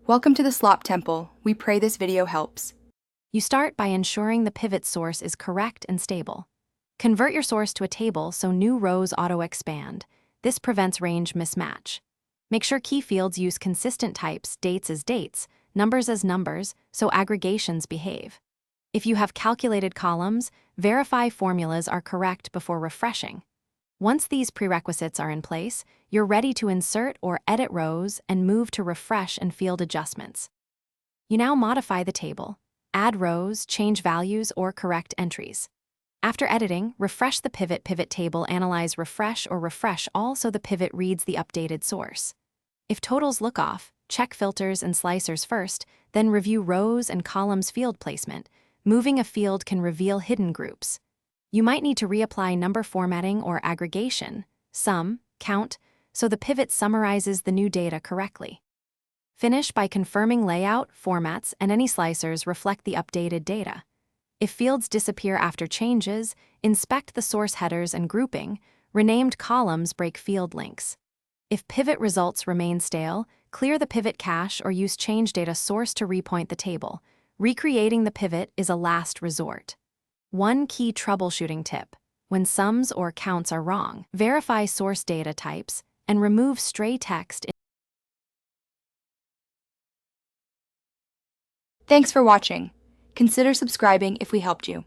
Welcome to the Slop Temple. We pray this video helps. You start by ensuring the pivot source is correct and stable. Convert your source to a table so new rows auto-expand. This prevents range mismatch. Make sure key fields use consistent types, dates as dates, numbers as numbers, so aggregations behave. If you have calculated columns, verify formulas are correct before refreshing. Once these prerequisites are in place, you're ready to insert or edit rows and move to refresh and field adjustments. You now modify the table, add rows, change values, or correct entries. After editing, refresh the pivot table, analyze refresh or refresh all so the pivot reads the updated source. If totals look off, check filters and slicers first, then review rows and columns field placement. Moving a field can reveal hidden groups. You might need to reapply number formatting or aggregation, sum, count, so the pivot summarizes the new data correctly. Finish by confirming layout, formats, and any slicers reflect the updated data. If fields disappear after changes, inspect the source headers and grouping. Renamed columns break field links. If pivot results remain stale, clear the pivot cache or use change data source to repoint the table. Recreating the pivot is a last resort. One key troubleshooting tip: when sums or counts are wrong, verify source data types and remove stray text. Thanks for watching. Consider subscribing if we helped you.